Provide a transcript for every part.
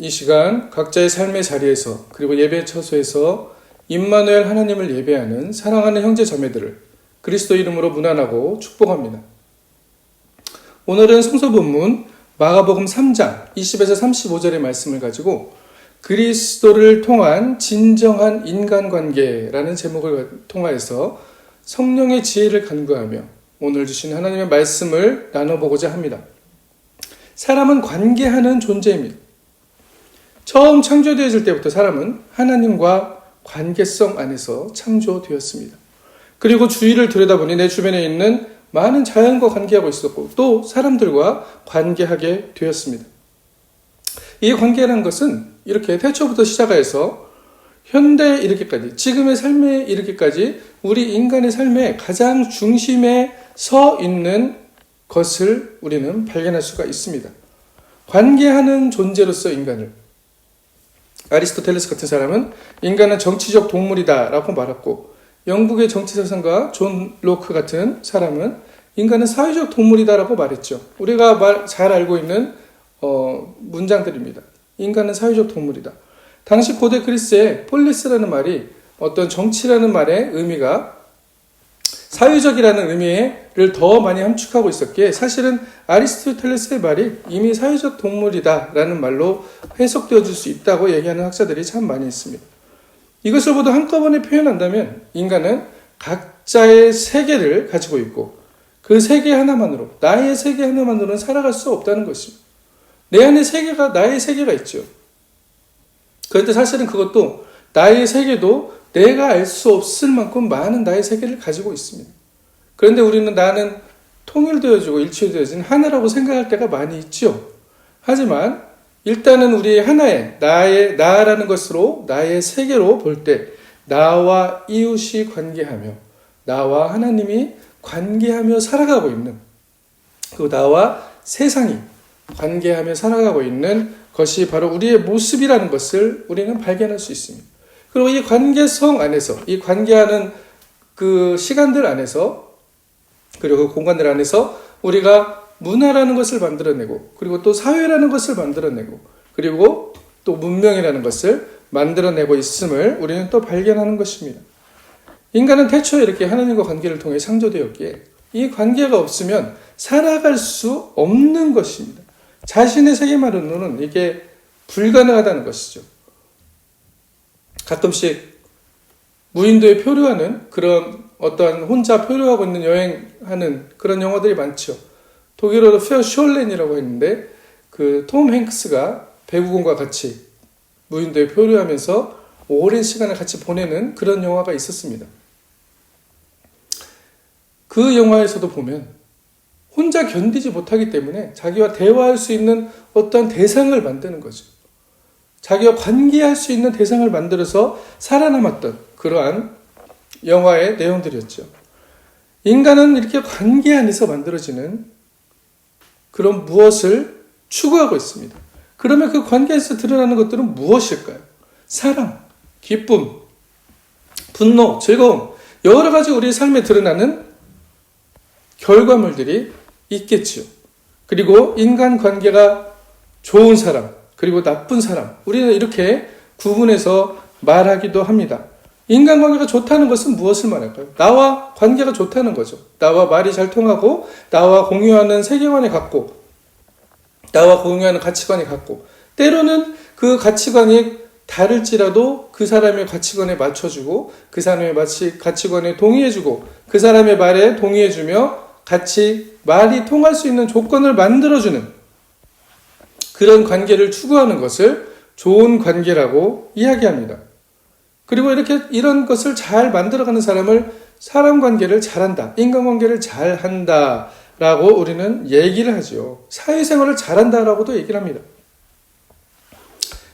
이 시간 각자의 삶의 자리에서 그리고 예배 처소에서 임마누엘 하나님을 예배하는 사랑하는 형제 자매들을 그리스도 이름으로 문안하고 축복합니다. 오늘은 성서 본문 마가복음 3장 20에서 35절의 말씀을 가지고 그리스도를 통한 진정한 인간관계라는 제목을 통하여서 성령의 지혜를 간구하며 오늘 주신 하나님의 말씀을 나눠보고자 합니다. 사람은 관계하는 존재입니다. 처음 창조되어질 때부터 사람은 하나님과 관계성 안에서 창조되었습니다. 그리고 주위를 들여다보니 내 주변에 있는 많은 자연과 관계하고 있었고 또 사람들과 관계하게 되었습니다. 이 관계라는 것은 이렇게 태초부터 시작해서 현대에 이르기까지, 지금의 삶에 이르기까지 우리 인간의 삶의 가장 중심에 서 있는 것을 우리는 발견할 수가 있습니다. 관계하는 존재로서 인간을, 아리스토텔레스 같은 사람은 인간은 정치적 동물이다 라고 말했고, 영국의 정치사상가 존 로크 같은 사람은 인간은 사회적 동물이다 라고 말했죠. 우리가 잘 알고 있는 문장들입니다. 인간은 사회적 동물이다. 당시 고대 그리스의 폴리스라는 말이 어떤 정치라는 말의 의미가 사회적이라는 의미를 더 많이 함축하고 있었기에 사실은 아리스토텔레스의 말이 이미 사회적 동물이다라는 말로 해석되어질 수 있다고 얘기하는 학자들이 참 많이 있습니다. 이것을 모두 한꺼번에 표현한다면 인간은 각자의 세계를 가지고 있고 그 세계 하나만으로, 나의 세계 하나만으로는 살아갈 수 없다는 것입니다. 내 안에 나의 세계가 있죠. 그런데 사실은 그것도 나의 세계도 내가 알 수 없을 만큼 많은 나의 세계를 가지고 있습니다. 그런데 우리는 나는 통일되어지고 일치되어진 하나라고 생각할 때가 많이 있죠. 하지만 일단은 우리 하나의 나라는 것으로 나의 세계로 볼 때 나와 이웃이 관계하며 나와 하나님이 관계하며 살아가고 있는 그 나와 세상이 관계하며 살아가고 있는 것이 바로 우리의 모습이라는 것을 우리는 발견할 수 있습니다. 그리고 이 관계성 안에서, 이 관계하는 그 시간들 안에서, 그리고 그 공간들 안에서 우리가 문화라는 것을 만들어내고, 그리고 또 사회라는 것을 만들어내고, 그리고 또 문명이라는 것을 만들어내고 있음을 우리는 또 발견하는 것입니다. 인간은 태초에 이렇게 하나님과 관계를 통해 창조되었기에 이 관계가 없으면 살아갈 수 없는 것입니다. 자신의 세계만으로는 이게 불가능하다는 것이죠. 가끔씩 무인도에 표류하는 그런 어떠한 혼자 표류하고 있는 여행하는 그런 영화들이 많죠. 독일어로 페어숄렌이라고 했는데 그 톰 행크스가 배구공과 같이 무인도에 표류하면서 오랜 시간을 같이 보내는 그런 영화가 있었습니다. 그 영화에서도 보면 혼자 견디지 못하기 때문에 자기와 대화할 수 있는 어떤 대상을 만드는 거죠. 자기와 관계할 수 있는 대상을 만들어서 살아남았던 그러한 영화의 내용들이었죠. 인간은 이렇게 관계 안에서 만들어지는 그런 무엇을 추구하고 있습니다. 그러면 그 관계에서 드러나는 것들은 무엇일까요? 사랑, 기쁨, 분노, 즐거움, 여러 가지 우리의 삶에 드러나는 결과물들이 있겠죠. 그리고 인간관계가 좋은 사람, 그리고 나쁜 사람, 우리는 이렇게 구분해서 말하기도 합니다. 인간관계가 좋다는 것은 무엇을 말할까요? 나와 관계가 좋다는 거죠. 나와 말이 잘 통하고 나와 공유하는 세계관이 같고 나와 공유하는 가치관이 같고 때로는 그 가치관이 다를지라도 그 사람의 가치관에 맞춰주고 그 사람의 가치관에 동의해주고 그 사람의 말에 동의해주며 같이 말이 통할 수 있는 조건을 만들어주는 그런 관계를 추구하는 것을 좋은 관계라고 이야기합니다. 그리고 이런 것을 잘 만들어가는 사람을 사람 관계를 잘한다, 인간관계를 잘한다 라고 우리는 얘기를 하죠. 사회생활을 잘한다라고도 얘기를 합니다.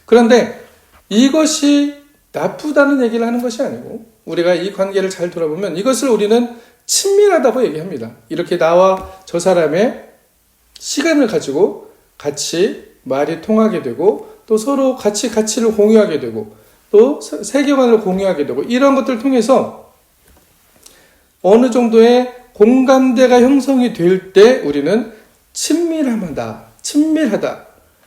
그런데 이것이 나쁘다는 얘기를 하는 것이 아니고 우리가 이 관계를 잘 돌아보면 이것을 우리는 친밀하다고 얘기합니다. 이렇게 나와 저 사람의 시간을 가지고 같이 말이 통하게 되고 또 서로 같이 가치를 공유하게 되고 또 세계관을 공유하게 되고 이런 것들을 통해서 어느 정도의 공감대가 형성이 될 때 우리는 친밀하다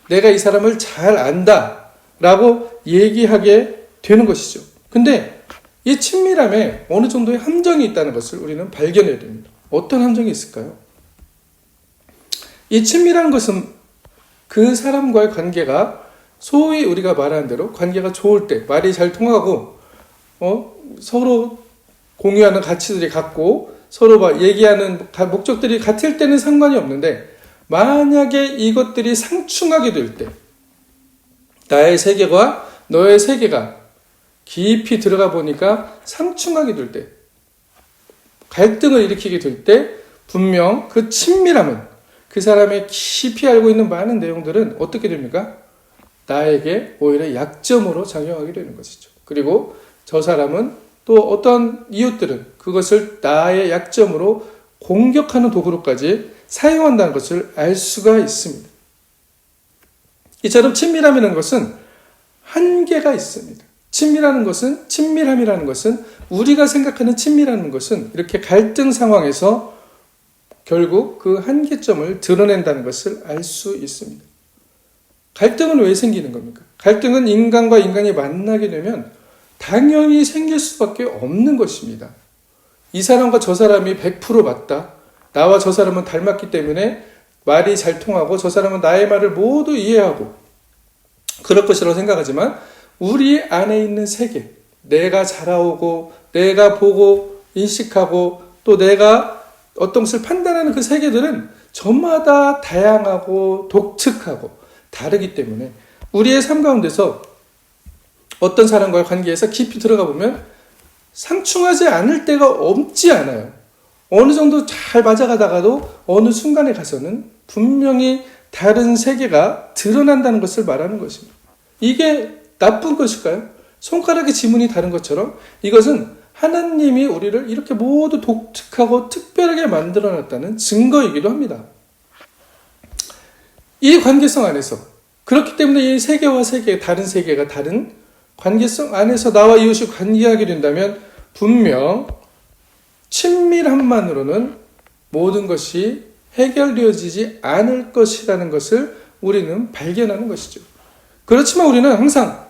내가 이 사람을 잘 안다 라고 얘기하게 되는 것이죠. 근데 이 친밀함에 어느 정도의 함정이 있다는 것을 우리는 발견해야 됩니다. 어떤 함정이 있을까요? 이 친밀한 것은 그 사람과의 관계가 소위 우리가 말하는 대로 관계가 좋을 때, 말이 잘 통하고 서로 공유하는 가치들이 같고 서로 얘기하는 목적들이 같을 때는 상관이 없는데, 만약에 이것들이 상충하게 될 때, 나의 세계와 너의 세계가 깊이 들어가 보니까 상충하게 될 때, 갈등을 일으키게 될 때, 분명 그 친밀함은, 그 사람의 깊이 알고 있는 많은 내용들은 어떻게 됩니까? 나에게 오히려 약점으로 작용하게 되는 것이죠. 그리고 저 사람은 또 어떤 이웃들은 그것을 나의 약점으로 공격하는 도구로까지 사용한다는 것을 알 수가 있습니다. 이처럼 친밀함이라는 것은 한계가 있습니다. 친밀함이라는 것은 우리가 생각하는 친밀함이라는 것은 이렇게 갈등 상황에서 결국 그 한계점을 드러낸다는 것을 알 수 있습니다. 갈등은 왜 생기는 겁니까? 갈등은 인간과 인간이 만나게 되면 당연히 생길 수밖에 없는 것입니다. 이 사람과 저 사람이 100% 맞다. 나와 저 사람은 닮았기 때문에 말이 잘 통하고 저 사람은 나의 말을 모두 이해하고 그럴 것이라고 생각하지만, 우리 안에 있는 세계, 내가 자라오고 내가 보고 인식하고 또 내가 어떤 것을 판단하는 그 세계들은 저마다 다양하고 독특하고 다르기 때문에 우리의 삶 가운데서 어떤 사람과의 관계에서 깊이 들어가 보면 상충하지 않을 때가 없지 않아요. 어느 정도 잘 맞아가다가도 어느 순간에 가서는 분명히 다른 세계가 드러난다는 것을 말하는 것입니다. 이게 나쁜 것일까요? 손가락의 지문이 다른 것처럼 이것은 하나님이 우리를 이렇게 모두 독특하고 특별하게 만들어놨다는 증거이기도 합니다. 이 관계성 안에서, 그렇기 때문에 이 세계와 세계, 다른 세계가 다른 관계성 안에서 나와 이웃이 관계하게 된다면 분명 친밀함만으로는 모든 것이 해결되어지지 않을 것이라는 것을 우리는 발견하는 것이죠. 그렇지만 우리는 항상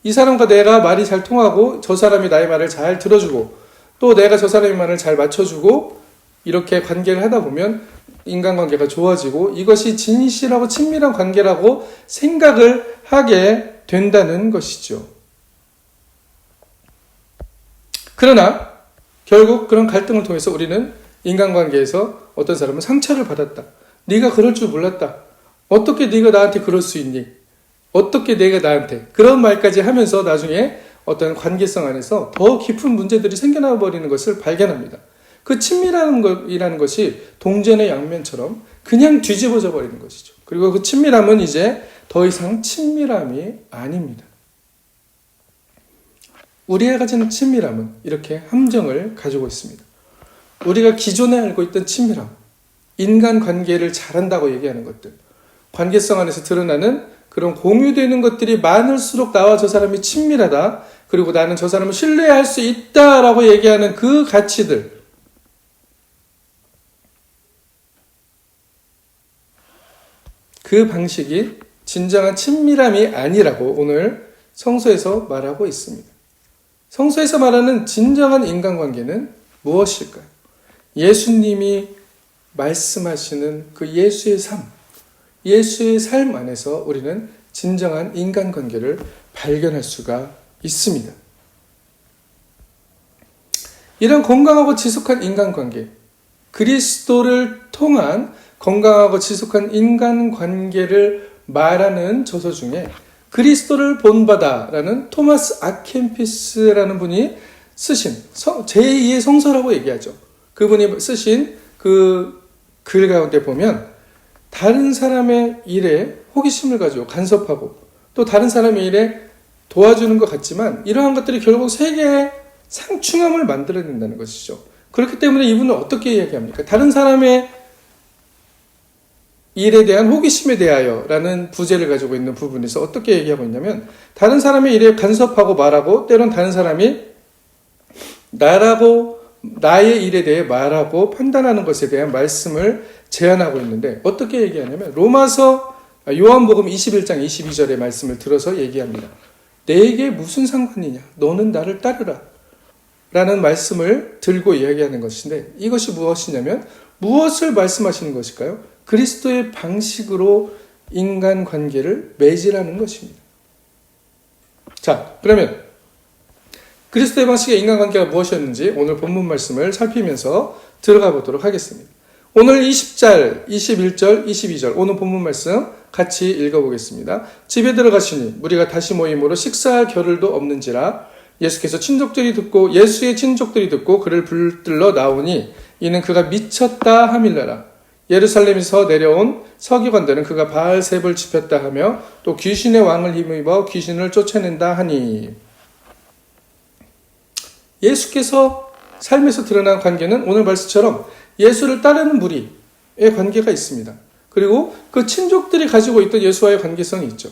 이 사람과 내가 말이 잘 통하고 저 사람이 나의 말을 잘 들어주고 또 내가 저 사람의 말을 잘 맞춰주고 이렇게 관계를 하다 보면 인간관계가 좋아지고 이것이 진실하고 친밀한 관계라고 생각을 하게 된다는 것이죠. 그러나 결국 그런 갈등을 통해서 우리는 인간관계에서 어떤 사람은 상처를 받았다. 네가 그럴 줄 몰랐다. 어떻게 네가 나한테 그럴 수 있니? 어떻게 내가 나한테 그런 말까지 하면서 나중에 어떤 관계성 안에서 더 깊은 문제들이 생겨나 버리는 것을 발견합니다. 그 친밀함이라는 것이 동전의 양면처럼 그냥 뒤집어져 버리는 것이죠. 그리고 그 친밀함은 이제 더 이상 친밀함이 아닙니다. 우리가 가진 친밀함은 이렇게 함정을 가지고 있습니다. 우리가 기존에 알고 있던 친밀함, 인간관계를 잘한다고 얘기하는 것들, 관계성 안에서 드러나는 그런 공유되는 것들이 많을수록 나와 저 사람이 친밀하다, 그리고 나는 저 사람을 신뢰할 수 있다라고 얘기하는 그 가치들, 그 방식이 진정한 친밀함이 아니라고 오늘 성서에서 말하고 있습니다. 성서에서 말하는 진정한 인간관계는 무엇일까요? 예수님이 말씀하시는 그 예수의 삶 안에서 우리는 진정한 인간관계를 발견할 수가 있습니다. 이런 건강하고 지속한 인간관계, 그리스도를 통한 건강하고 지속한 인간관계를 말하는 저서 중에 그리스도를 본바다라는 토마스 아켄피스라는 분이 쓰신 제2의 성서라고 얘기하죠. 그분이 쓰신 그 글 가운데 보면 다른 사람의 일에 호기심을 가지고 간섭하고 또 다른 사람의 일에 도와주는 것 같지만 이러한 것들이 결국 세계의 상충함을 만들어낸다는 것이죠. 그렇기 때문에 이분은 어떻게 이야기합니까? 다른 사람의 일에 대한 호기심에 대하여 라는 부제를 가지고 있는 부분에서 어떻게 얘기하고 있냐면, 다른 사람의 일에 간섭하고 말하고 때론 다른 사람이 나의 일에 대해 말하고 판단하는 것에 대한 말씀을 제안하고 있는데, 어떻게 얘기하냐면 로마서 요한복음 21장 22절의 말씀을 들어서 얘기합니다. 내게 무슨 상관이냐? 너는 나를 따르라. 라는 말씀을 들고 이야기하는 것인데, 이것이 무엇이냐면 무엇을 말씀하시는 것일까요? 그리스도의 방식으로 인간관계를 맺으라는 것입니다. 자, 그러면 그리스도의 방식의 인간관계가 무엇이었는지 오늘 본문 말씀을 살피면서 들어가 보도록 하겠습니다. 오늘 20절, 21절, 22절 오늘 본문 말씀 같이 읽어보겠습니다. 집에 들어가시니 무리가 다시 모임으로 식사할 겨를도 없는지라 예수의 친족들이 듣고 그를 붙들러 나오니 이는 그가 미쳤다 함일라라. 예루살렘에서 내려온 서기관들은 그가 바알셉을 지폈다 하며 또 귀신의 왕을 힘입어 귀신을 쫓아낸다 하니, 예수께서 삶에서 드러난 관계는 오늘 말씀처럼 예수를 따르는 무리의 관계가 있습니다. 그리고 그 친족들이 가지고 있던 예수와의 관계성이 있죠.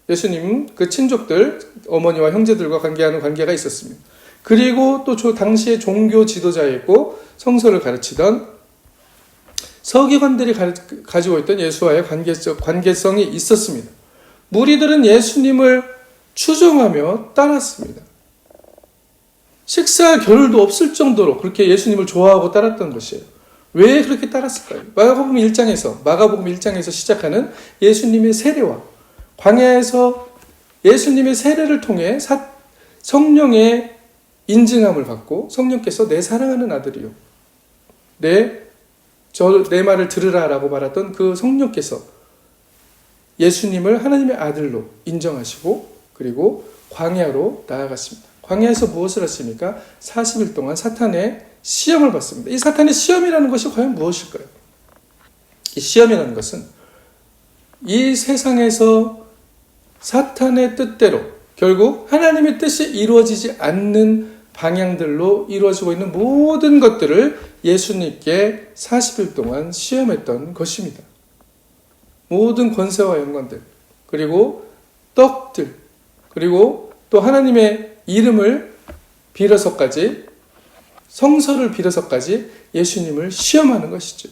예수님은 그 친족들, 어머니와 형제들과 관계하는 관계가 있었습니다. 그리고 또 당시의 종교 지도자였고 성서를 가르치던 서기관들이 가지고 있던 예수와의 관계성이 있었습니다. 무리들은 예수님을 추종하며 따랐습니다. 식사할 겨를도 없을 정도로 그렇게 예수님을 좋아하고 따랐던 것이에요. 왜 그렇게 따랐을까요? 마가복음 1장에서 시작하는 예수님의 세례와 광야에서 예수님의 세례를 통해 성령의 인증함을 받고, 성령께서 내 사랑하는 아들이요, 내 말을 들으라 라고 말했던 그 성령께서 예수님을 하나님의 아들로 인정하시고 그리고 광야로 나아갔습니다. 광야에서 무엇을 했습니까? 40일 동안 사탄의 시험을 받습니다. 이 사탄의 시험이라는 것이 과연 무엇일까요? 이 시험이라는 것은 이 세상에서 사탄의 뜻대로 결국 하나님의 뜻이 이루어지지 않는 방향들로 이루어지고 있는 모든 것들을 예수님께 40일 동안 시험했던 것입니다. 모든 권세와 영광들, 그리고 떡들, 그리고 또 하나님의 이름을 빌어서까지, 성서를 빌어서까지 예수님을 시험하는 것이죠.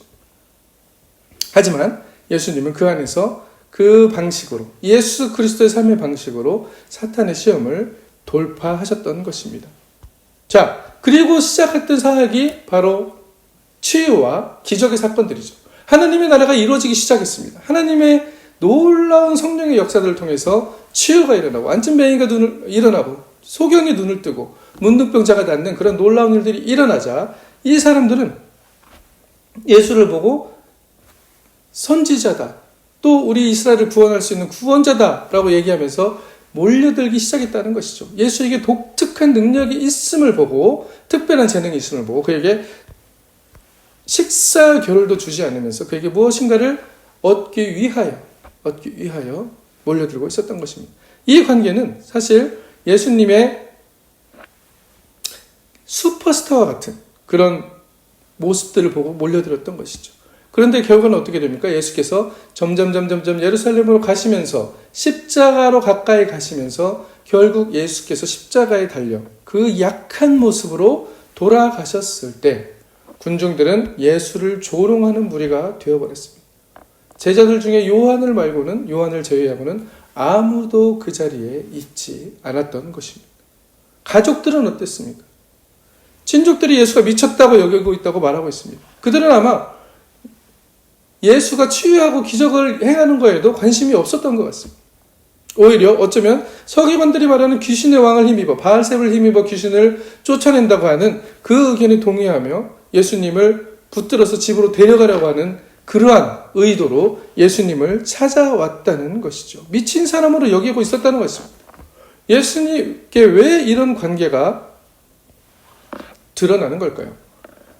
하지만 예수님은 그 안에서 그 방식으로, 예수 그리스도의 삶의 방식으로 사탄의 시험을 돌파하셨던 것입니다. 자, 그리고 시작했던 사역이 바로 치유와 기적의 사건들이죠. 하나님의 나라가 이루어지기 시작했습니다. 하나님의 놀라운 성령의 역사들을 통해서 치유가 일어나고, 안진뱅이가 일어나고, 소경이 눈을 뜨고, 문둥병자가 낫는 그런 놀라운 일들이 일어나자 이 사람들은 예수를 보고 선지자다, 또 우리 이스라엘을 구원할 수 있는 구원자다라고 얘기하면서 몰려들기 시작했다는 것이죠. 예수에게 독특한 능력이 있음을 보고, 특별한 재능이 있음을 보고 그에게 식사 겨를도 주지 않으면서 그에게 무엇인가를 얻기 위하여 몰려들고 있었던 것입니다. 이 관계는 사실 예수님의 슈퍼스타와 같은 그런 모습들을 보고 몰려들었던 것이죠. 그런데 결과는 어떻게 됩니까? 예수께서 점점 예루살렘으로 가시면서, 십자가로 가까이 가시면서 결국 예수께서 십자가에 달려 그 약한 모습으로 돌아가셨을 때 군중들은 예수를 조롱하는 무리가 되어버렸습니다. 제자들 중에 요한을 제외하고는 아무도 그 자리에 있지 않았던 것입니다. 가족들은 어땠습니까? 친족들이 예수가 미쳤다고 여기고 있다고 말하고 있습니다. 그들은 아마 예수가 치유하고 기적을 행하는 거에도 관심이 없었던 것 같습니다. 오히려 어쩌면 서기관들이 말하는 귀신의 왕을 힘입어, 바알셉을 힘입어 귀신을 쫓아낸다고 하는 그 의견에 동의하며 예수님을 붙들어서 집으로 데려가려고 하는 그러한 의도로 예수님을 찾아왔다는 것이죠. 미친 사람으로 여기고 있었다는 것입니다. 예수님께 왜 이런 관계가 드러나는 걸까요?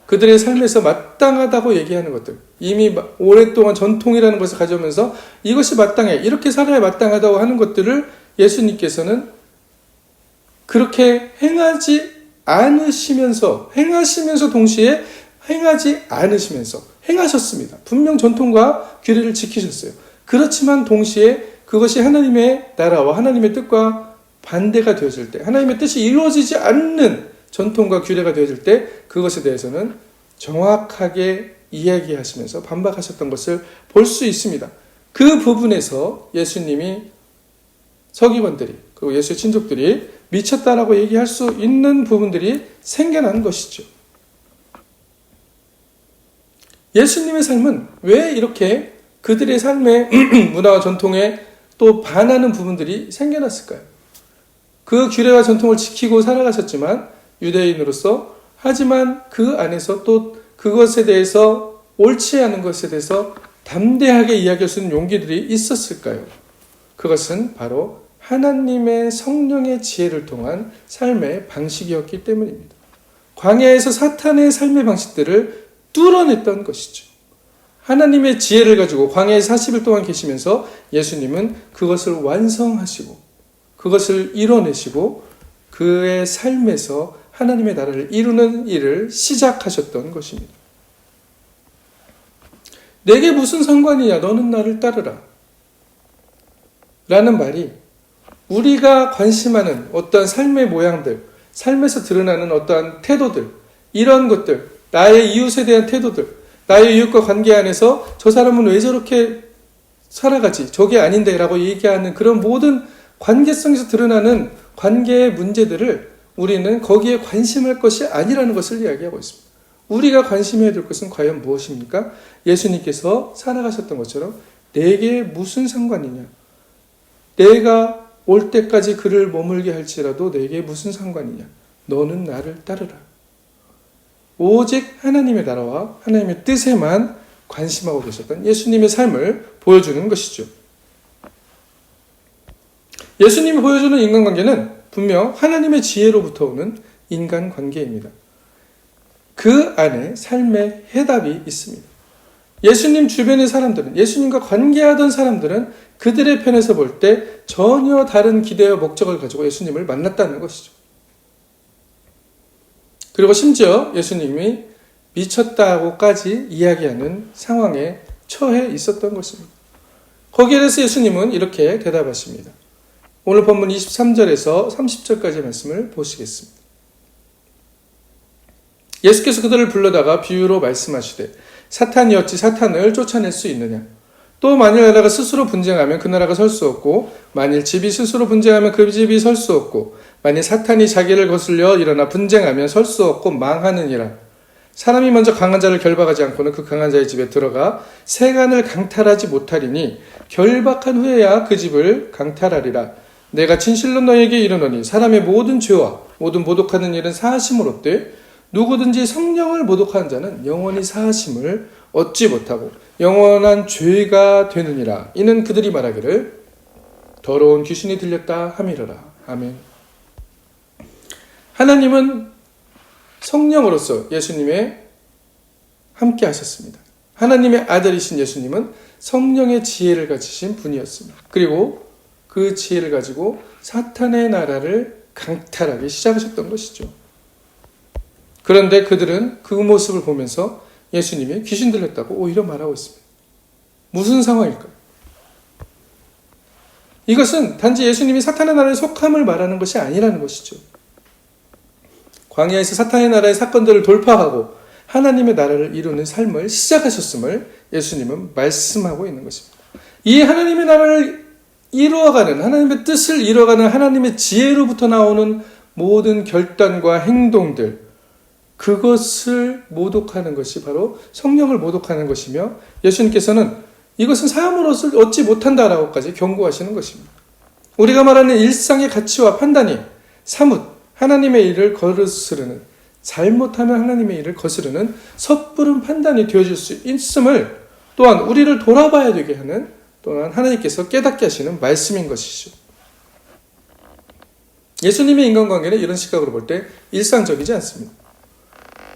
그들의 삶에서 마땅하다고 얘기하는 것들, 이미 오랫동안 전통이라는 것을 가져오면서 이것이 마땅해, 이렇게 살아야 마땅하다고 하는 것들을 예수님께서는 그렇게 행하시면서 동시에 행하지 않으시면서 행하셨습니다. 분명 전통과 규례를 지키셨어요. 그렇지만 동시에 그것이 하나님의 나라와 하나님의 뜻과 반대가 되어질 때, 하나님의 뜻이 이루어지지 않는 전통과 규례가 되어질 때 그것에 대해서는 정확하게 이야기하시면서 반박하셨던 것을 볼 수 있습니다. 그 부분에서 예수님이 서기관들이 그리고 예수의 친족들이 미쳤다라고 얘기할 수 있는 부분들이 생겨난 것이죠. 예수님의 삶은 왜 이렇게 그들의 삶의 문화와 전통에 또 반하는 부분들이 생겨났을까요? 그 규례와 전통을 지키고 살아가셨지만 유대인으로서, 하지만 그 안에서 또 그것에 대해서 옳지 않은 것에 대해서 담대하게 이야기할 수 있는 용기들이 있었을까요? 그것은 바로 하나님의 성령의 지혜를 통한 삶의 방식이었기 때문입니다. 광야에서 사탄의 삶의 방식들을 뚫어냈던 것이죠. 하나님의 지혜를 가지고 광야에 40일 동안 계시면서 예수님은 그것을 완성하시고 그것을 이뤄내시고 그의 삶에서 하나님의 나라를 이루는 일을 시작하셨던 것입니다. 내게 무슨 상관이냐? 너는 나를 따르라. 라는 말이 우리가 관심하는 어떠한 삶의 모양들, 삶에서 드러나는 어떠한 태도들, 이런 것들, 나의 이웃에 대한 태도들, 나의 이웃과 관계 안에서 저 사람은 왜 저렇게 살아가지? 저게 아닌데 라고 얘기하는 그런 모든 관계성에서 드러나는 관계의 문제들을 우리는 거기에 관심할 것이 아니라는 것을 이야기하고 있습니다. 우리가 관심해야 될 것은 과연 무엇입니까? 예수님께서 살아가셨던 것처럼 내게 무슨 상관이냐? 내가 올 때까지 그를 머물게 할지라도 내게 무슨 상관이냐? 너는 나를 따르라. 오직 하나님의 나라와 하나님의 뜻에만 관심하고 계셨던 예수님의 삶을 보여주는 것이죠. 예수님이 보여주는 인간관계는 분명 하나님의 지혜로부터 오는 인간관계입니다. 그 안에 삶의 해답이 있습니다. 예수님 주변의 사람들은, 예수님과 관계하던 사람들은 그들의 편에서 볼 때 전혀 다른 기대와 목적을 가지고 예수님을 만났다는 것이죠. 그리고 심지어 예수님이 미쳤다고까지 이야기하는 상황에 처해 있었던 것입니다. 거기에 대해서 예수님은 이렇게 대답하십니다. 오늘 본문 23절에서 30절까지의 말씀을 보시겠습니다. 예수께서 그들을 불러다가 비유로 말씀하시되 사탄이 어찌 사탄을 쫓아낼 수 있느냐? 또 만일 나라가 스스로 분쟁하면 그 나라가 설 수 없고 만일 집이 스스로 분쟁하면 그 집이 설 수 없고 만일 사탄이 자기를 거슬려 일어나 분쟁하면 설 수 없고 망하느니라. 사람이 먼저 강한 자를 결박하지 않고는 그 강한 자의 집에 들어가 세간을 강탈하지 못하리니 결박한 후에야 그 집을 강탈하리라. 내가 진실로 너희에게 이르노니 사람의 모든 죄와 모든 모독하는 일은 사하심을 얻되 누구든지 성령을 모독하는 자는 영원히 사하심을 얻지 못하고 영원한 죄가 되느니라. 이는 그들이 말하기를 더러운 귀신이 들렸다 함이러라. 아멘. 하나님은 성령으로서 예수님의 함께 하셨습니다. 하나님의 아들이신 예수님은 성령의 지혜를 가지신 분이었습니다. 그리고 그 지혜를 가지고 사탄의 나라를 강탈하기 시작하셨던 것이죠. 그런데 그들은 그 모습을 보면서 예수님이 귀신 들렸다고 오히려 말하고 있습니다. 무슨 상황일까요? 이것은 단지 예수님이 사탄의 나라에 속함을 말하는 것이 아니라는 것이죠. 광야에서 사탄의 나라의 사건들을 돌파하고 하나님의 나라를 이루는 삶을 시작하셨음을 예수님은 말씀하고 있는 것입니다. 이 하나님의 나라를 이루어가는, 하나님의 뜻을 이루어가는 하나님의 지혜로부터 나오는 모든 결단과 행동들, 그것을 모독하는 것이 바로 성령을 모독하는 것이며 예수님께서는 이것은 사함으로서 얻지 못한다라고까지 경고하시는 것입니다. 우리가 말하는 일상의 가치와 판단이 사뭇 하나님의 일을 거스르는, 잘못하면 하나님의 일을 거스르는 섣부른 판단이 되어질 수 있음을 또한 우리를 돌아봐야 되게 하는 또한 하나님께서 깨닫게 하시는 말씀인 것이죠. 예수님의 인간관계는 이런 시각으로 볼 때 일상적이지 않습니다.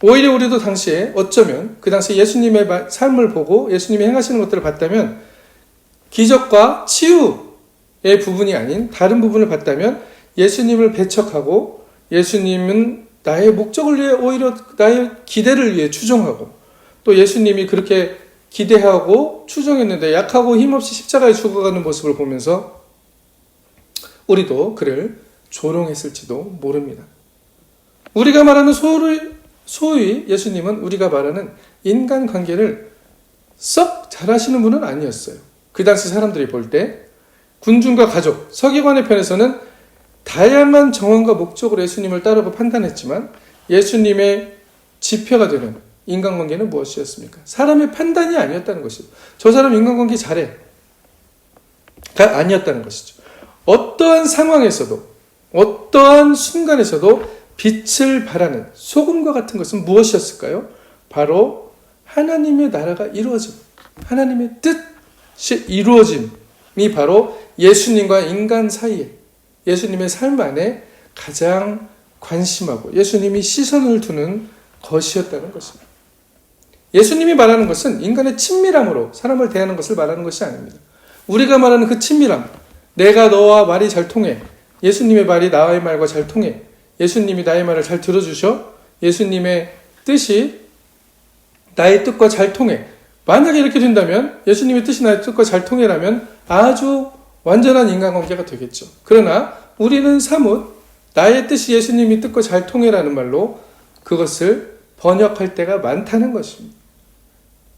오히려 우리도 당시에 어쩌면 그 당시 예수님의 삶을 보고 예수님이 행하시는 것들을 봤다면 기적과 치유의 부분이 아닌 다른 부분을 봤다면 예수님을 배척하고 예수님은 나의 목적을 위해 오히려 나의 기대를 위해 추종하고 또 예수님이 그렇게 기대하고 추종했는데 약하고 힘없이 십자가에 죽어가는 모습을 보면서 우리도 그를 조롱했을지도 모릅니다. 우리가 말하는 소위 예수님은 우리가 말하는 인간관계를 썩 잘하시는 분은 아니었어요. 그 당시 사람들이 볼 때 군중과 가족, 서기관의 편에서는 다양한 정황과 목적으로 예수님을 따르고 판단했지만 예수님의 지표가 되는 인간관계는 무엇이었습니까? 사람의 판단이 아니었다는 것이죠. 저 사람 인간관계 잘해. 가 아니었다는 것이죠. 어떠한 상황에서도 어떠한 순간에서도 빛을 발하는 소금과 같은 것은 무엇이었을까요? 바로 하나님의 나라가 이루어짐, 하나님의 뜻이 이루어짐이 바로 예수님과 인간 사이에 예수님의 삶 안에 가장 관심하고 예수님이 시선을 두는 것이었다는 것입니다. 예수님이 말하는 것은 인간의 친밀함으로 사람을 대하는 것을 말하는 것이 아닙니다. 우리가 말하는 그 친밀함, 내가 너와 말이 잘 통해, 예수님의 말이 나의 말과 잘 통해, 예수님이 나의 말을 잘 들어주셔, 예수님의 뜻이 나의 뜻과 잘 통해. 만약에 이렇게 된다면 예수님의 뜻이 나의 뜻과 잘 통해라면 아주 완전한 인간관계가 되겠죠. 그러나 우리는 사뭇 나의 뜻이 예수님의 뜻과 잘 통해라는 말로 그것을 번역할 때가 많다는 것입니다.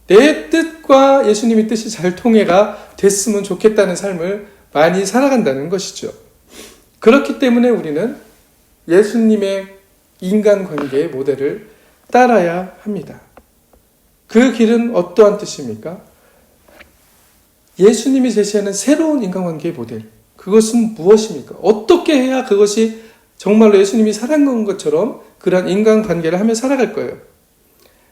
내 뜻과 예수님의 뜻이 잘 통해가 됐으면 좋겠다는 삶을 많이 살아간다는 것이죠. 그렇기 때문에 우리는 예수님의 인간관계의 모델을 따라야 합니다. 그 길은 어떠한 뜻입니까? 예수님이 제시하는 새로운 인간관계의 모델, 그것은 무엇입니까? 어떻게 해야 그것이 정말로 예수님이 살아간 것처럼 그러한 인간관계를 하며 살아갈 거예요?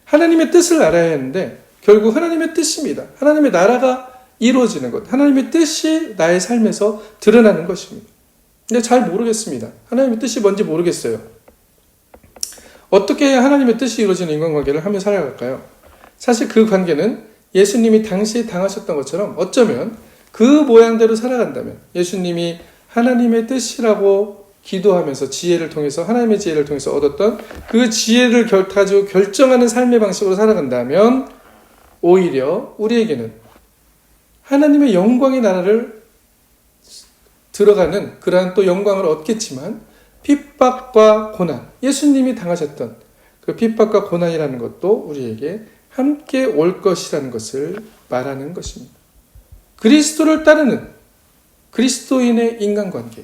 하나님의 뜻을 알아야 하는데 결국 하나님의 뜻입니다. 하나님의 나라가 이루어지는 것, 하나님의 뜻이 나의 삶에서 드러나는 것입니다. 근데 잘 모르겠습니다. 하나님의 뜻이 뭔지 모르겠어요. 어떻게 해야 하나님의 뜻이 이루어지는 인간관계를 하며 살아갈까요? 사실 그 관계는 예수님이 당시에 당하셨던 것처럼 어쩌면 그 모양대로 살아간다면 예수님이 하나님의 뜻이라고 기도하면서 지혜를 통해서 하나님의 지혜를 통해서 얻었던 그 지혜를 가지고 결정하는 삶의 방식으로 살아간다면 오히려 우리에게는 하나님의 영광의 나라를 들어가는 그러한 또 영광을 얻겠지만 핍박과 고난, 예수님이 당하셨던 그 핍박과 고난이라는 것도 우리에게 함께 올 것이라는 것을 말하는 것입니다. 그리스도를 따르는 그리스도인의 인간관계,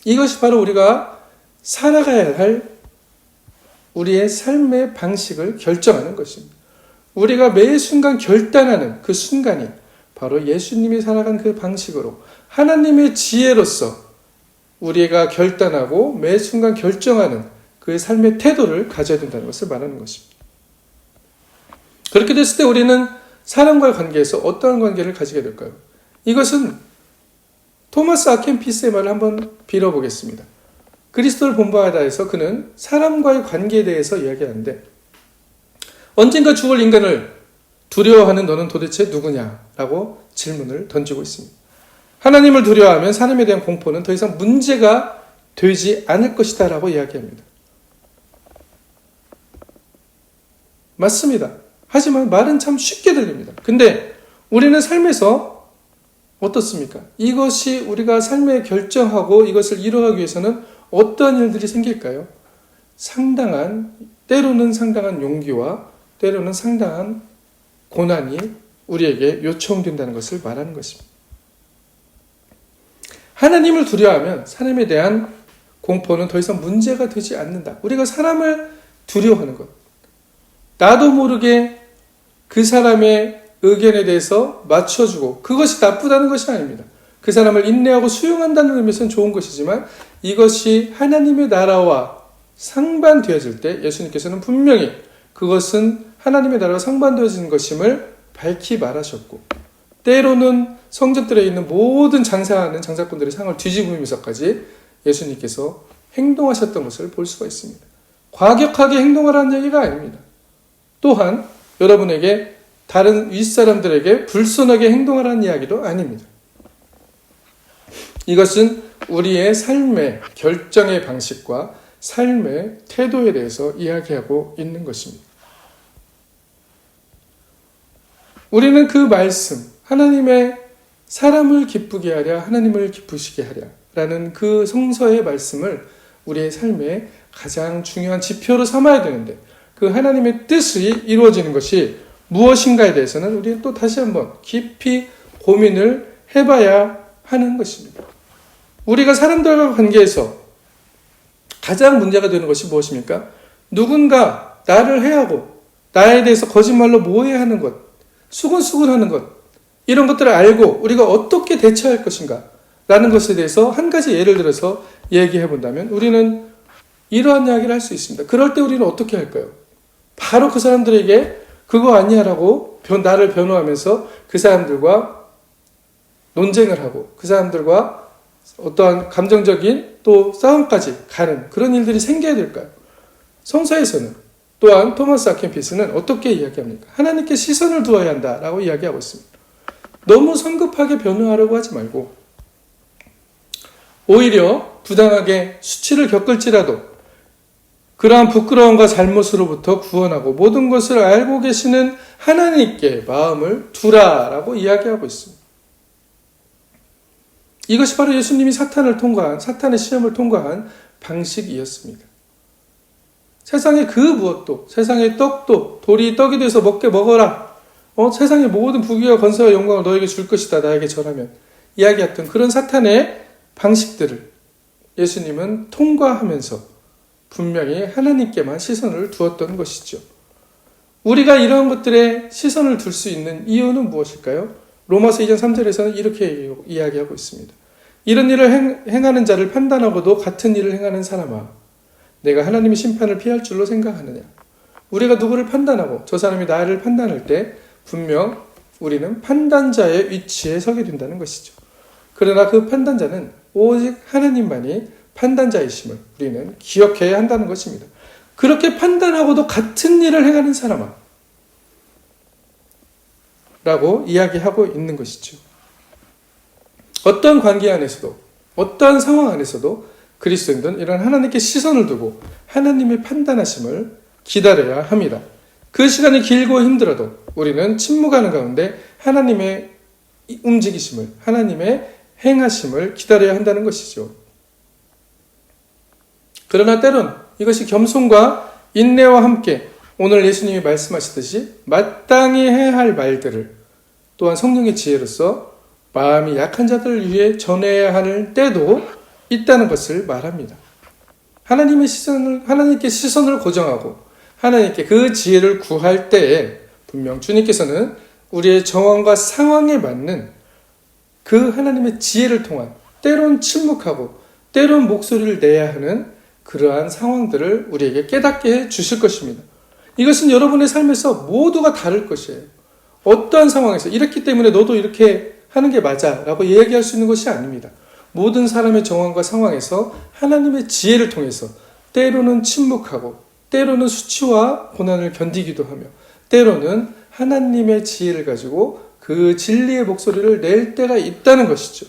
이것이 바로 우리가 살아가야 할 우리의 삶의 방식을 결정하는 것입니다. 우리가 매 순간 결단하는 그 순간이 바로 예수님이 살아간 그 방식으로 하나님의 지혜로서 우리가 결단하고 매 순간 결정하는 그 삶의 태도를 가져야 된다는 것을 말하는 것입니다. 그렇게 됐을 때 우리는 사람과의 관계에서 어떠한 관계를 가지게 될까요? 이것은 토마스 아켄피스의 말을 한번 빌어보겠습니다. 그리스도를 본받아야 해서 그는 사람과의 관계에 대해서 이야기하는데 언젠가 죽을 인간을 두려워하는 너는 도대체 누구냐라고 질문을 던지고 있습니다. 하나님을 두려워하면 사람에 대한 공포는 더 이상 문제가 되지 않을 것이다 라고 이야기합니다. 맞습니다. 하지만 말은 참 쉽게 들립니다. 근데 우리는 삶에서 어떻습니까? 이것이 우리가 삶에 결정하고 이것을 이루어가기 위해서는 어떠한 일들이 생길까요? 때로는 상당한 용기와 때로는 상당한 고난이 우리에게 요청된다는 것을 말하는 것입니다. 하나님을 두려워하면 사람에 대한 공포는 더 이상 문제가 되지 않는다. 우리가 사람을 두려워하는 것, 나도 모르게 그 사람의 의견에 대해서 맞춰주고 그것이 나쁘다는 것이 아닙니다. 그 사람을 인내하고 수용한다는 의미에서는 좋은 것이지만 이것이 하나님의 나라와 상반되어질 때 예수님께서는 분명히 그것은 하나님의 나라와 상반되어지는 것임을 밝히 말하셨고 때로는 성전들에 있는 모든 장사하는 장사꾼들의 상을 뒤집으면서까지 예수님께서 행동하셨던 것을 볼 수가 있습니다. 과격하게 행동하라는 얘기가 아닙니다. 또한 여러분에게 다른 윗사람들에게 불손하게 행동하라는 이야기도 아닙니다. 이것은 우리의 삶의 결정의 방식과 삶의 태도에 대해서 이야기하고 있는 것입니다. 우리는 그 말씀, 하나님의 사람을 기쁘게 하랴, 하나님을 기쁘시게 하랴 라는 그 성서의 말씀을 우리의 삶의 가장 중요한 지표로 삼아야 되는데 그 하나님의 뜻이 이루어지는 것이 무엇인가에 대해서는 우리는 또 다시 한번 깊이 고민을 해봐야 하는 것입니다. 우리가 사람들과 관계에서 가장 문제가 되는 것이 무엇입니까? 누군가 나를 해하고 나에 대해서 거짓말로 모해하는 것, 수군수군하는 것, 이런 것들을 알고 우리가 어떻게 대처할 것인가 라는 것에 대해서 한 가지 예를 들어서 얘기해 본다면 우리는 이러한 이야기를 할 수 있습니다. 그럴 때 우리는 어떻게 할까요? 바로 그 사람들에게 그거 아니야 라고 나를 변호하면서 그 사람들과 논쟁을 하고 그 사람들과 어떠한 감정적인 또 싸움까지 가는 그런 일들이 생겨야 될까요? 성서에서는 또한 토마스 아퀴나스는 어떻게 이야기합니까? 하나님께 시선을 두어야 한다라고 이야기하고 있습니다. 너무 성급하게 변호하려고 하지 말고 오히려 부당하게 수치를 겪을지라도 그러한 부끄러움과 잘못으로부터 구원하고 모든 것을 알고 계시는 하나님께 마음을 두라라고 이야기하고 있습니다. 이것이 바로 예수님이 사탄의 시험을 통과한 방식이었습니다. 세상의 그 무엇도, 세상의 떡도, 돌이 떡이 돼서 먹어라. 세상의 모든 부귀와 권세와 영광을 너에게 줄 것이다. 나에게 절하면. 이야기했던 그런 사탄의 방식들을 예수님은 통과하면서 분명히 하나님께만 시선을 두었던 것이죠. 우리가 이러한 것들에 시선을 둘 수 있는 이유는 무엇일까요? 로마서 2장 3절에서는 이렇게 이야기하고 있습니다. 이런 일을 행하는 자를 판단하고도 같은 일을 행하는 사람아, 내가 하나님의 심판을 피할 줄로 생각하느냐. 우리가 누구를 판단하고 저 사람이 나를 판단할 때 분명 우리는 판단자의 위치에 서게 된다는 것이죠. 그러나 그 판단자는 오직 하나님만이 판단자이심을 우리는 기억해야 한다는 것입니다. 그렇게 판단하고도 같은 일을 행하는 사람아 라고 이야기하고 있는 것이죠. 어떤 관계 안에서도 어떠한 상황 안에서도 그리스도인들은 이런 하나님께 시선을 두고 하나님의 판단하심을 기다려야 합니다. 그 시간이 길고 힘들어도 우리는 침묵하는 가운데 하나님의 움직이심을, 하나님의 행하심을 기다려야 한다는 것이죠. 그러나 때론 이것이 겸손과 인내와 함께 오늘 예수님이 말씀하시듯이 마땅히 해야 할 말들을 또한 성령의 지혜로서 마음이 약한 자들을 위해 전해야 할 때도 있다는 것을 말합니다. 하나님께 시선을 고정하고 하나님께 그 지혜를 구할 때에 분명 주님께서는 우리의 정황과 상황에 맞는 그 하나님의 지혜를 통한 때론 침묵하고 때론 목소리를 내야 하는 그러한 상황들을 우리에게 깨닫게 해 주실 것입니다. 이것은 여러분의 삶에서 모두가 다를 것이에요. 어떠한 상황에서 이렇기 때문에 너도 이렇게 하는 게 맞아 라고 얘기할 수 있는 것이 아닙니다. 모든 사람의 정황과 상황에서 하나님의 지혜를 통해서 때로는 침묵하고 때로는 수치와 고난을 견디기도 하며 때로는 하나님의 지혜를 가지고 그 진리의 목소리를 낼 때가 있다는 것이죠.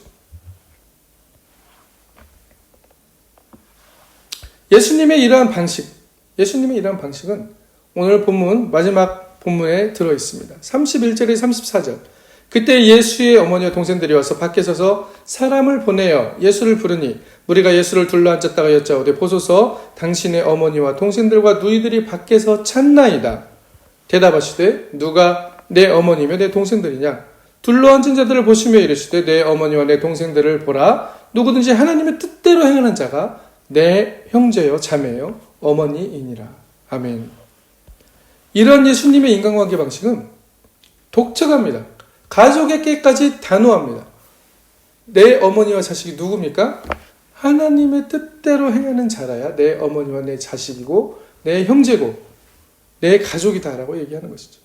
예수님의 이러한 방식은 오늘 본문 마지막 본문에 들어 있습니다. 31절에 34절. 그때 예수의 어머니와 동생들이 와서 밖에 서서 사람을 보내어 예수를 부르니 무리가 예수를 둘러앉았다가 여짜오되 보소서 당신의 어머니와 동생들과 누이들이 밖에서 찾나이다. 대답하시되 누가 내 어머니며 내 동생들이냐? 둘러앉은 자들을 보시며 이르시되 내 어머니와 내 동생들을 보라. 누구든지 하나님의 뜻대로 행하는 자가 내 형제요 자매요 어머니이니라. 아멘. 이런 예수님의 인간관계 방식은 독특합니다. 가족에게까지 단호합니다. 내 어머니와 자식이 누굽니까? 하나님의 뜻대로 행하는 자라야 내 어머니와 내 자식이고 내 형제고 내 가족이다라고 얘기하는 것이죠.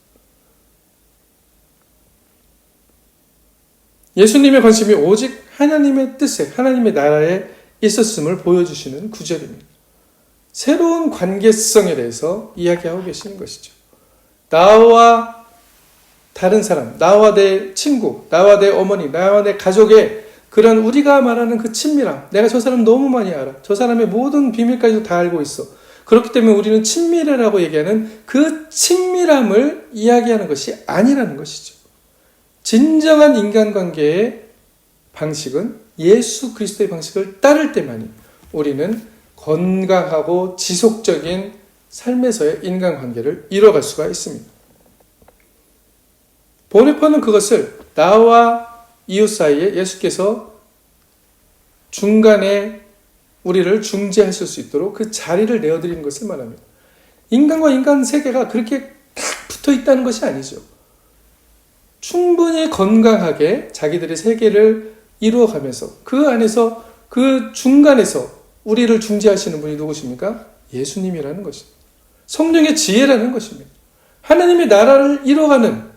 예수님의 관심이 오직 하나님의 뜻에, 하나님의 나라에 있었음을 보여주시는 구절입니다. 새로운 관계성에 대해서 이야기하고 계시는 것이죠. 나와 다른 사람, 나와 내 친구, 나와 내 어머니, 나와 내 가족의 그런 우리가 말하는 그 친밀함. 내가 저 사람 너무 많이 알아. 저 사람의 모든 비밀까지도 다 알고 있어. 그렇기 때문에 우리는 친밀이라고 얘기하는 그 친밀함을 이야기하는 것이 아니라는 것이죠. 진정한 인간관계의 방식은 예수 그리스도의 방식을 따를 때만이 우리는 건강하고 지속적인 삶에서의 인간관계를 이뤄갈 수가 있습니다. 보네퍼는 그것을 나와 이웃 사이에 예수께서 중간에 우리를 중재하실 수 있도록 그 자리를 내어드리는 것을 말합니다. 인간과 인간 세계가 그렇게 딱 붙어 있다는 것이 아니죠. 충분히 건강하게 자기들의 세계를 이루어가면서 그 안에서 그 중간에서 우리를 중재하시는 분이 누구십니까? 예수님이라는 것입니다. 성령의 지혜라는 것입니다. 하나님의 나라를 이뤄가는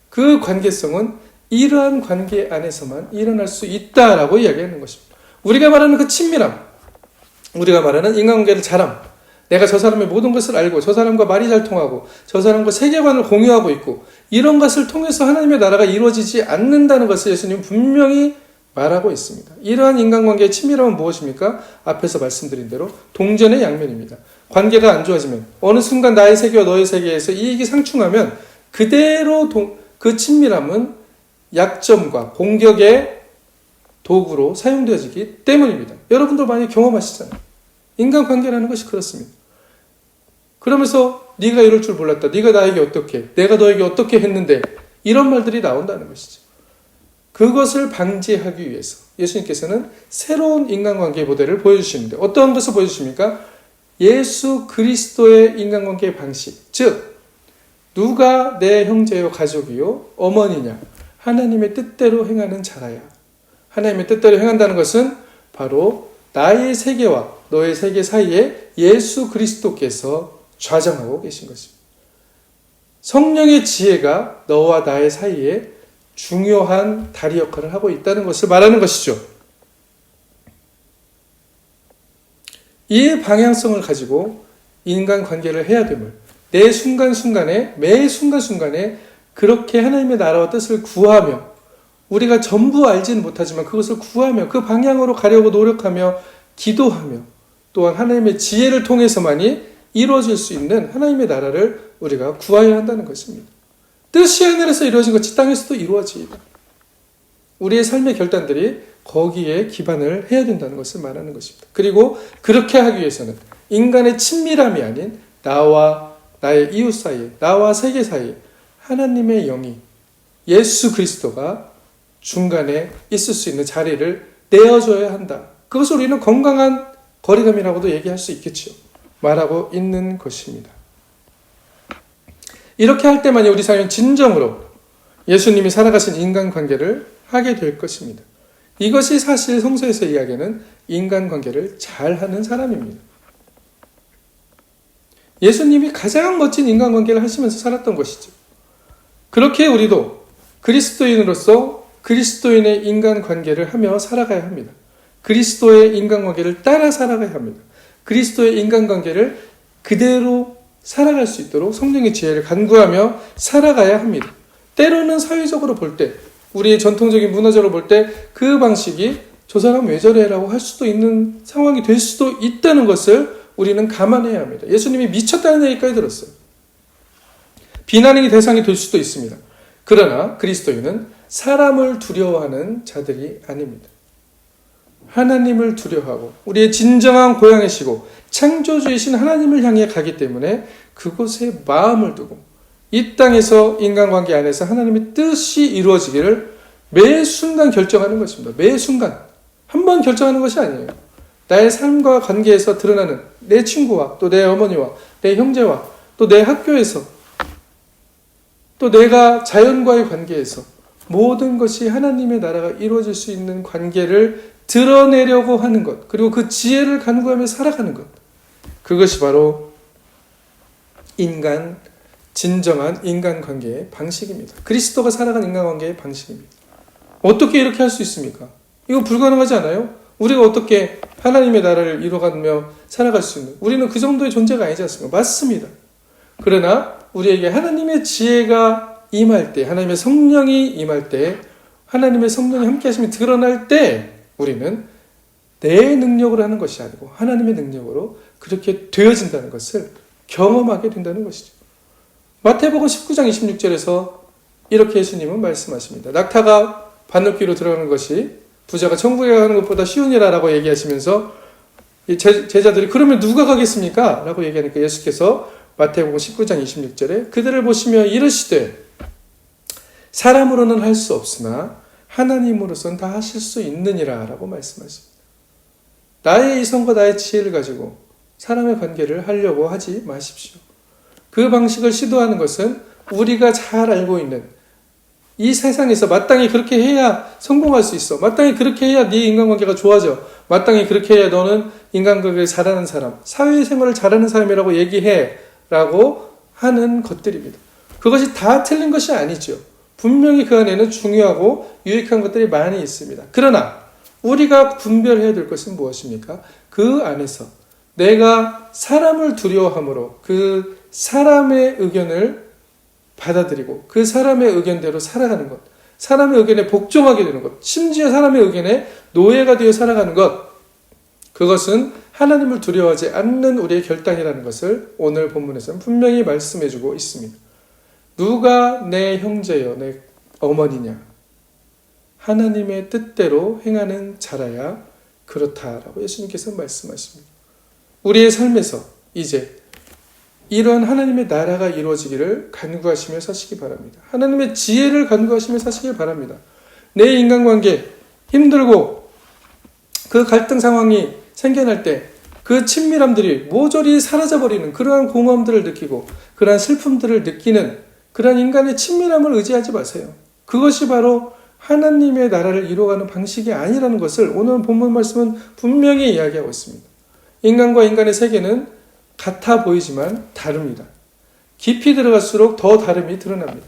그 관계성은 이러한 관계 안에서만 일어날 수 있다라고 이야기하는 것입니다. 우리가 말하는 그 친밀함, 우리가 말하는 인간관계를 잘함, 내가 저 사람의 모든 것을 알고 저 사람과 말이 잘 통하고 저 사람과 세계관을 공유하고 있고 이런 것을 통해서 하나님의 나라가 이루어지지 않는다는 것을 예수님은 분명히 말하고 있습니다. 이러한 인간관계의 친밀함은 무엇입니까? 앞에서 말씀드린 대로 동전의 양면입니다. 관계가 안 좋아지면 어느 순간 나의 세계와 너의 세계에서 이익이 상충하면 그대로 그 친밀함은 약점과 공격의 도구로 사용되어지기 때문입니다. 여러분도 많이 경험하시잖아요. 인간관계라는 것이 그렇습니다. 그러면서 네가 이럴 줄 몰랐다. 네가 나에게 어떻게, 내가 너에게 어떻게 했는데 이런 말들이 나온다는 것이죠. 그것을 방지하기 위해서 예수님께서는 새로운 인간관계 모델을 보여주시는데 어떠한 것을 보여주십니까? 예수 그리스도의 인간관계의 방식, 즉 누가 내 형제요 가족이요 어머니냐, 하나님의 뜻대로 행하는 자라야. 하나님의 뜻대로 행한다는 것은 바로 나의 세계와 너의 세계 사이에 예수 그리스도께서 좌정하고 계신 것입니다. 성령의 지혜가 너와 나의 사이에 중요한 다리 역할을 하고 있다는 것을 말하는 것이죠. 이 방향성을 가지고 인간관계를 해야 됨을 매 순간순간에 그렇게 하나님의 나라와 뜻을 구하며 우리가 전부 알지는 못하지만 그것을 구하며 그 방향으로 가려고 노력하며 기도하며 또한 하나님의 지혜를 통해서만이 이루어질 수 있는 하나님의 나라를 우리가 구하여야 한다는 것입니다. 뜻이 하늘에서 이루어진 것이 땅에서도 이루어지이다. 우리의 삶의 결단들이 거기에 기반을 해야 된다는 것을 말하는 것입니다. 그리고 그렇게 하기 위해서는 인간의 친밀함이 아닌 나와 나의 이웃 사이에, 나와 세계 사이에 하나님의 영이 예수 그리스도가 중간에 있을 수 있는 자리를 내어줘야 한다. 그것을 우리는 건강한 거리감이라고도 얘기할 수 있겠죠. 말하고 있는 것입니다. 이렇게 할 때만이 우리 삶은 진정으로 예수님이 살아가신 인간관계를 하게 될 것입니다. 이것이 사실 성서에서 이야기하는 인간관계를 잘하는 사람입니다. 예수님이 가장 멋진 인간관계를 하시면서 살았던 것이죠. 그렇게 우리도 그리스도인으로서 그리스도인의 인간관계를 하며 살아가야 합니다. 그리스도의 인간관계를 따라 살아가야 합니다. 그리스도의 인간관계를 그대로 살아갈 수 있도록 성령의 지혜를 간구하며 살아가야 합니다. 때로는 사회적으로 볼 때, 우리의 전통적인 문화적으로 볼 때 그 방식이 저 사람 왜 저래? 라고 할 수도 있는 상황이 될 수도 있다는 것을 우리는 감안해야 합니다. 예수님이 미쳤다는 얘기까지 들었어요. 비난의 대상이 될 수도 있습니다. 그러나 그리스도인은 사람을 두려워하는 자들이 아닙니다. 하나님을 두려워하고 우리의 진정한 고향이시고 창조주이신 하나님을 향해 가기 때문에 그곳에 마음을 두고 이 땅에서 인간관계 안에서 하나님의 뜻이 이루어지기를 매 순간 결정하는 것입니다. 매 순간. 한 번 결정하는 것이 아니에요. 나의 삶과 관계에서 드러나는 내 친구와 또 내 어머니와 내 형제와 또 내 학교에서 또 내가 자연과의 관계에서 모든 것이 하나님의 나라가 이루어질 수 있는 관계를 드러내려고 하는 것, 그리고 그 지혜를 간구하며 살아가는 것, 그것이 바로 진정한 인간관계의 방식입니다. 그리스도가 살아간 인간관계의 방식입니다. 어떻게 이렇게 할 수 있습니까? 이거 불가능하지 않아요? 우리가 어떻게 하나님의 나라를 이루어가며 살아갈 수 있는, 우리는 그 정도의 존재가 아니지 않습니까? 맞습니다. 그러나 우리에게 하나님의 지혜가 임할 때, 하나님의 성령이 임할 때, 하나님의 성령이 함께 하심이 드러날 때 우리는 내 능력으로 하는 것이 아니고 하나님의 능력으로 그렇게 되어진다는 것을 경험하게 된다는 것이죠. 마태복음 19장 26절에서 이렇게 예수님은 말씀하십니다. 낙타가 바늘귀로 들어가는 것이 부자가 천국에 가는 것보다 쉬우니라라고 얘기하시면서 제자들이 그러면 누가 가겠습니까? 라고 얘기하니까 예수께서 마태복음 19장 26절에 그들을 보시며 이르시되 사람으로는 할 수 없으나 하나님으로서는 다 하실 수 있느니라 라고 말씀하십니다. 나의 이성과 나의 지혜를 가지고 사람의 관계를 하려고 하지 마십시오. 그 방식을 시도하는 것은 우리가 잘 알고 있는 이 세상에서 마땅히 그렇게 해야 성공할 수 있어. 마땅히 그렇게 해야 네 인간관계가 좋아져. 마땅히 그렇게 해야 너는 인간관계를 잘하는 사람, 사회생활을 잘하는 사람이라고 얘기해 라고 하는 것들입니다. 그것이 다 틀린 것이 아니죠. 분명히 그 안에는 중요하고 유익한 것들이 많이 있습니다. 그러나 우리가 분별해야 될 것은 무엇입니까? 그 안에서 내가 사람을 두려워함으로 그 사람의 의견을 받아들이고 그 사람의 의견대로 살아가는 것, 사람의 의견에 복종하게 되는 것, 심지어 사람의 의견에 노예가 되어 살아가는 것, 그것은 하나님을 두려워하지 않는 우리의 결단이라는 것을 오늘 본문에서는 분명히 말씀해주고 있습니다. 누가 내 형제여 내 어머니냐? 하나님의 뜻대로 행하는 자라야 그렇다라고 예수님께서 말씀하십니다. 우리의 삶에서 이제 이런 하나님의 나라가 이루어지기를 간구하시며 사시기 바랍니다. 하나님의 지혜를 간구하시며 사시길 바랍니다. 내 인간관계 힘들고 그 갈등 상황이 생겨날 때 그 친밀함들이 모조리 사라져버리는 그러한 공허함들을 느끼고 그러한 슬픔들을 느끼는 그러한 인간의 친밀함을 의지하지 마세요. 그것이 바로 하나님의 나라를 이루어가는 방식이 아니라는 것을 오늘 본문 말씀은 분명히 이야기하고 있습니다. 인간과 인간의 세계는 같아 보이지만 다릅니다. 깊이 들어갈수록 더 다름이 드러납니다.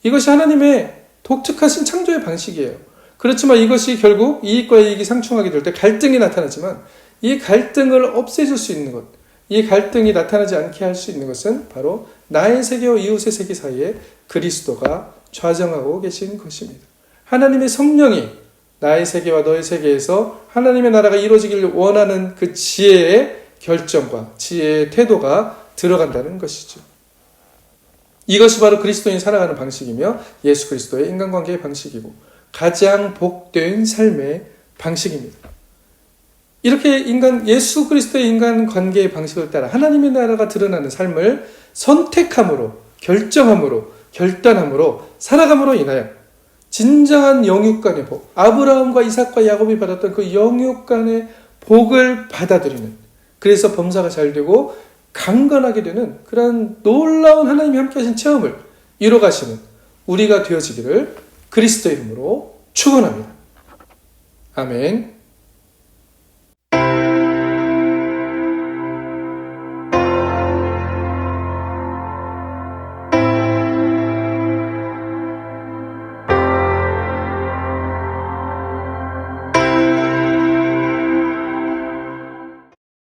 이것이 하나님의 독특하신 창조의 방식이에요. 그렇지만 이것이 결국 이익과 이익이 상충하게 될 때 갈등이 나타나지만 이 갈등을 없애줄 수 있는 것, 이 갈등이 나타나지 않게 할 수 있는 것은 바로 나의 세계와 이웃의 세계 사이에 그리스도가 좌정하고 계신 것입니다. 하나님의 성령이 나의 세계와 너의 세계에서 하나님의 나라가 이루어지기를 원하는 그 지혜의 결정과 지혜의 태도가 들어간다는 것이죠. 이것이 바로 그리스도인이 살아가는 방식이며 예수 그리스도의 인간관계의 방식이고 가장 복된 삶의 방식입니다. 이렇게 예수 그리스도의 인간관계의 방식을 따라 하나님의 나라가 드러나는 삶을 선택함으로, 결정함으로, 결단함으로, 살아감으로 인하여 진정한 영육간의 복, 아브라함과 이삭과 야곱이 받았던 그 영육간의 복을 받아들이는, 그래서 범사가 잘 되고 강건하게 되는 그런 놀라운 하나님이 함께 하신 체험을 이뤄가시는 우리가 되어지기를 그리스도 이름으로 축원합니다. 아멘.